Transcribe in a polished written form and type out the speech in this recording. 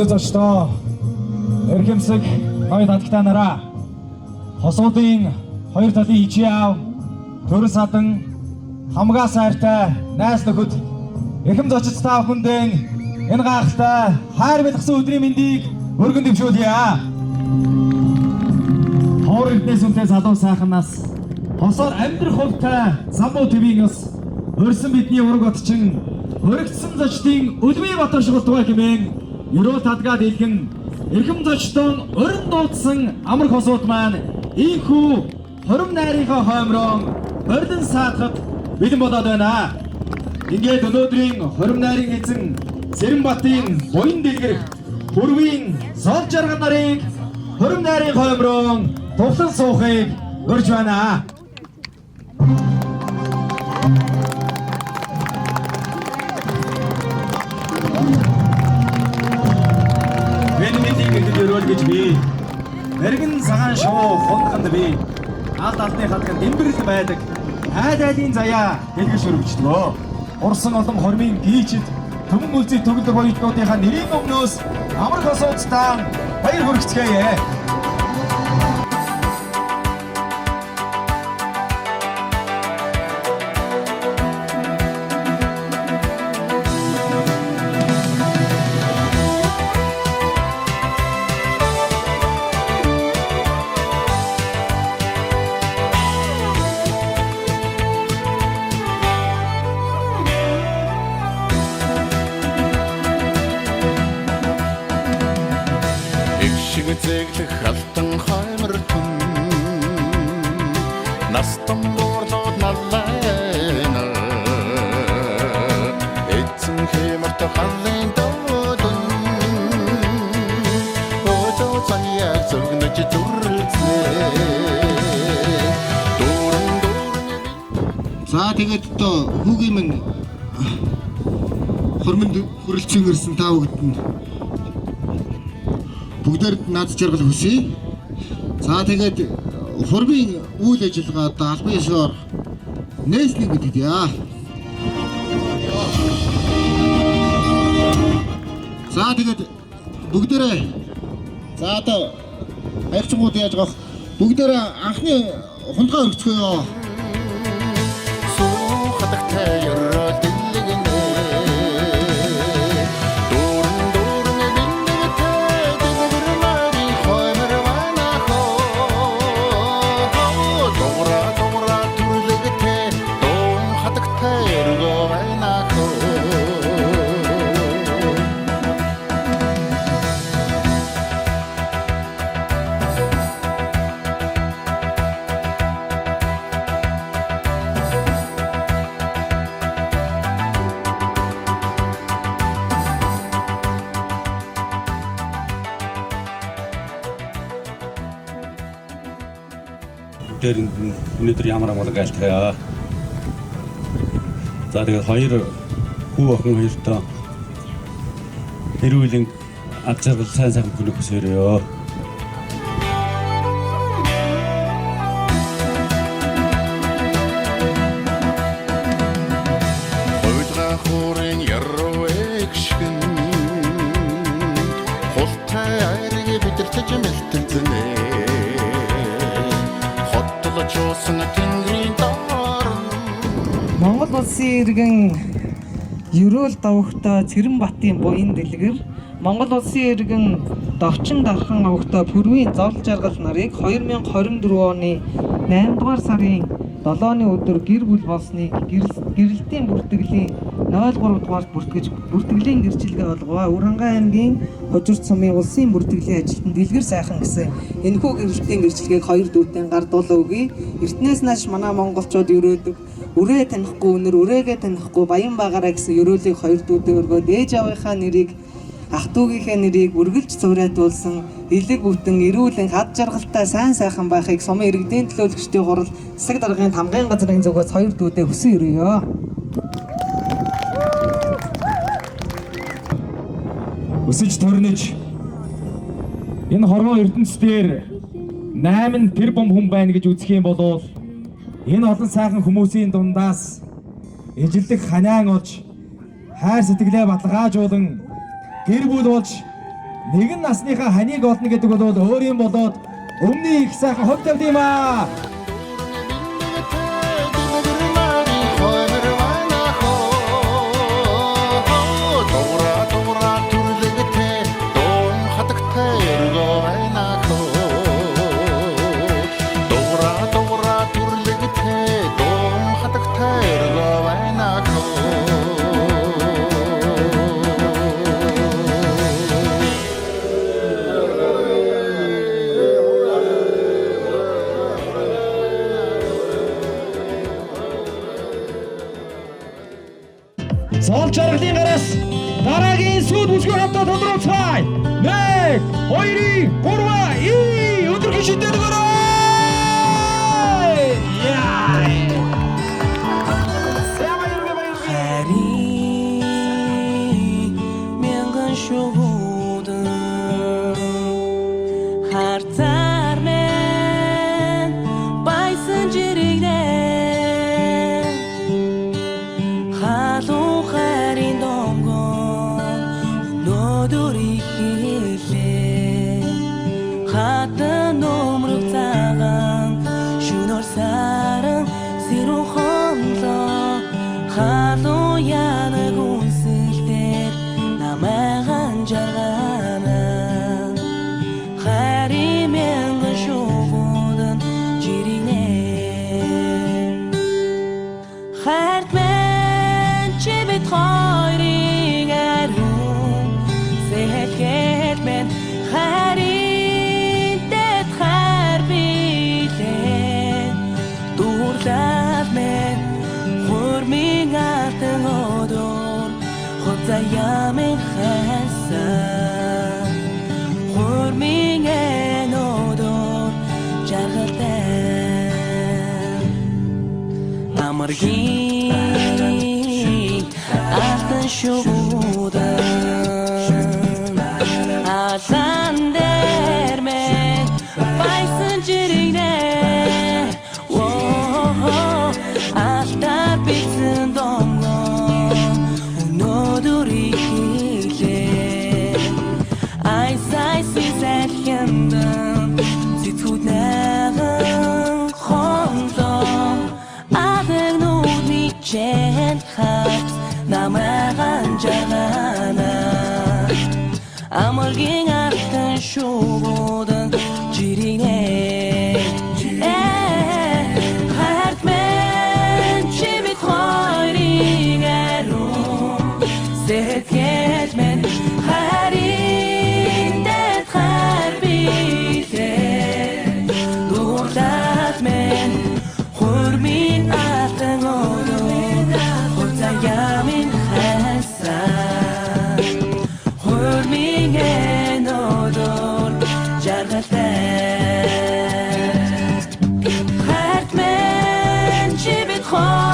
Хүнд зочдоо эрхэмсэг ноён татагтай нараа хосуудын хоёр талын хичээ аав төрөл садан хамгаа сайртай найс нөхөд эрхэм зочид та бүхэндээ энэ гайхалтай хайр бэлгсэн өдрийн мэндийг өргөн дэвшүүлье. Ховор эрдэнэс үнтэй залуу сайхнаас хосоор амьдрах хувьтай самбуу твийн ус өрсөн бидний ураг отчин өргөцсөн зочдын өлмий батар шугалтгай хэмээн ерөөл тадгаа дэлгэн эрхэм зочдон өрн дуудсан амрах хосууд маань ийхүү хором найрынхаа хоймрон ордон саатахад бэлэн болоод байна. Ингээд өнөөдрийн хором найрын эзэн Сэрэнбатын буян дэлгэрэх бүрвийн зол жаргал нарыг хором найрын хоймрон тулан суухыг урьж байна. Гэж би мэрэгэн цагаан шоу хондхонд би алд алдны хатган дэмбэрэл байдаг айлын заяа дэлгэж өргөжлөө. Урсан олон хормын гийчд төмөн үлзий төгөлдөр боёднуудынхаа нэрийн өмнөөс амрах хосуудтай баяр хүргэцгээе. Зэглэх халтан хоймор түн настан борлоод наллайна эцэн хэмэрт халын додон одоо цаниа зөвгнөж дүрлцээ За тэгээд одоо хүүгийн минь хормонд хүрэлцэн ирсэн та бүгд нь бүгдээр наад жаргал хүсье. За тэгээд хормын үйл ажиллагаа одоо албан ёсоор нээсний гэдэг яа. За тэгээд бүгдээрээ за одоо хайрчмууд яаж гох бүгдээрээ анхны хундгаа өргөцгөөё. Суухадагтай ерөөл дэлгэнэ өнөөдөр ямар амгалан айлтгая. За тэгээд хоёр хүү охин хоёртоо эрүүлийн ад жаргал сайн сайхан гүнэг хүсээрээ. Хойлоо хорын ярууэг шигэн хултай айрыг бидэртэж мэлтэнзэнэ Монгол улсын иргэн ерөөл давхтаа Цэрэнбатын буян дэлгэр Монгол улсын иргэн Довчин дархан авахтаа Пүрвийн зол жаргал нарыг 2024 оны 8 дугаар сарын 7-ны өдөр гэр бүл болсныг гэрэлтийн бүртгэлийн 03 дугаарт бүртгэлийн гэрчлэгээ олгова. Уранга аймгийн Хожирт сумын улсын бүртгэлийн ажилтнанд дэлгэр сайхан гэсэн энэхүү гэрэлтийн гэрчлэгийг хоёр дүүтэн гардуулаа өгье. Эртнээс нааш манай монголчууд ерөөдөг үрээ танихгүй өнөр үрээгээ танихгүй баян багаараа гэсэн ерөөлийг хоёр дүүтэн өргөөд ээж авийнхаа нэрийг ах дүүгийнхээ нэрийг үргэлж цуврайтуулсан элэг бүтэн эрүүлэн хад жаргалтай сайн сайхан байхыг сумын иргэдийн төлөөлөгчдийн хурал засаг даргын тамгын газрын зүгээс хоёр дүүдээ хүсэн ирээё. Өсөж төрнөж энэ хорвоо ертөнцийн 8 тэрбум хүн байна гэж үзэх юм бол энэ олон сайхан хүмүүсийн дундаас эжилдэг ханиан олж хайр сэтгэлээ баталгаажуулан гэр бүл болж нэгэн насныхаа ханийг олно гэдэг бол өөр юм болоод өмнө их сайхан хувь тавьд юм аа. Цол жаргалын гараас дараагийн сүйд бүсгүй хамтаа тодорхойлцгаая. 1 2 3 өдөр гişидээр гөрөө. Yamin Hassan Hurming en odor Jargatan Amargin Atan şubudan Atan dermen Baysın cirine Ahtar bitsin domgon Amargin atan şubudan cirine Hartmen çivit khoyring erum Sehet ketmen harin det kharbite Durdatmen hurmin atan odor Yamin Hassan Hurming en odor Jargatan Hartmen çivit khoy